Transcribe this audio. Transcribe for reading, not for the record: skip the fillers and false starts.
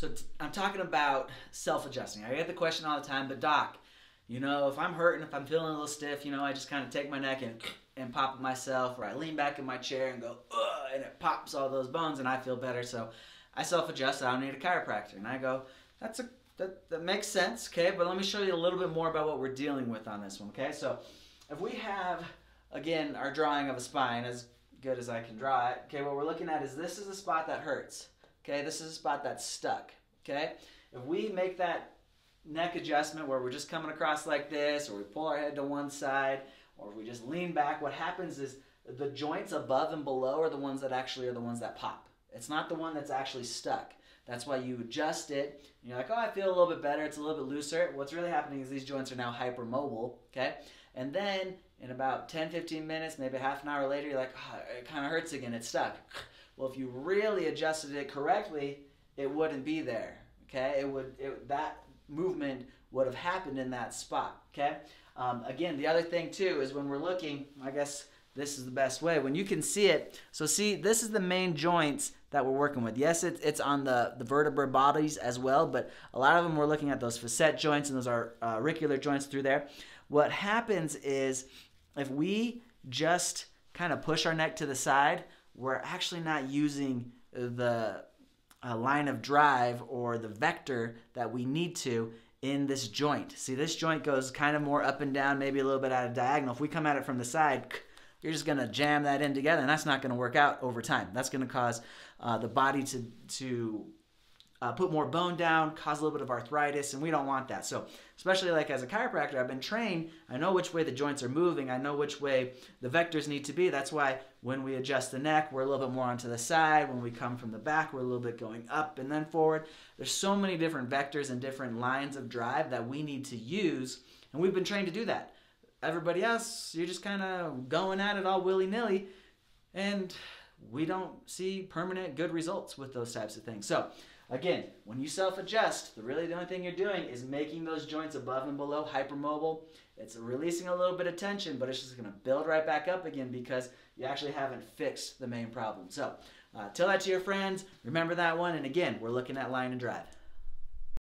So I'm talking about self-adjusting. I get the question all the time, but doc, if I'm hurting, if I'm feeling a little stiff, I just kind of take my neck and pop it myself, or I lean back in my chair and go, ugh, and it pops all those bones and I feel better. So I self-adjust. I don't need a chiropractor. And I go, that makes sense, okay? But let me show you a little bit more about what we're dealing with on this one, okay? So if we have, again, our drawing of a spine, as good as I can draw it, okay, what we're looking at is this is a spot that hurts. Okay, this is a spot that's stuck, okay? If we make that neck adjustment where we're just coming across like this, or we pull our head to one side, or if we just lean back, what happens is the joints above and below are the ones that actually are the ones that pop. It's not the one that's actually stuck. That's why you adjust it. And you're like, oh, I feel a little bit better. It's a little bit looser. What's really happening is these joints are now hypermobile, okay? And then in about 10, 15 minutes, maybe half an hour later, you're like, oh, it kind of hurts again. It's stuck. Well, if you really adjusted it correctly, it wouldn't be there, okay? That movement would have happened in that spot, okay? Again, the other thing too is when we're looking, I guess this is the best way, when you can see it. So see, this is the main joints that we're working with. Yes, it's on the vertebra bodies as well, but a lot of them we're looking at those facet joints, and those are auricular joints through there. What happens is if we just kind of push our neck to the side, we're actually not using the line of drive or the vector that we need to in this joint. See, this joint goes kind of more up and down, maybe a little bit at a diagonal. If we come at it from the side, you're just going to jam that in together, and that's not going to work out over time. That's going to cause the body to put more bone down, cause a little bit of arthritis, and we don't want that. So especially like as a chiropractor, I've been trained. I know which way the joints are moving. I know which way the vectors need to be. That's why when we adjust the neck, we're a little bit more onto the side. When we come from the back, we're a little bit going up and then forward. There's so many different vectors and different lines of drive that we need to use, and we've been trained to do that. Everybody else, you're just kind of going at it all willy-nilly, and we don't see permanent good results with those types of things. So again, when you self-adjust, the only thing you're doing is making those joints above and below hypermobile. It's releasing a little bit of tension, but it's just going to build right back up again because you actually haven't fixed the main problem. So tell that to your friends. Remember that one. And again, we're looking at line and drive.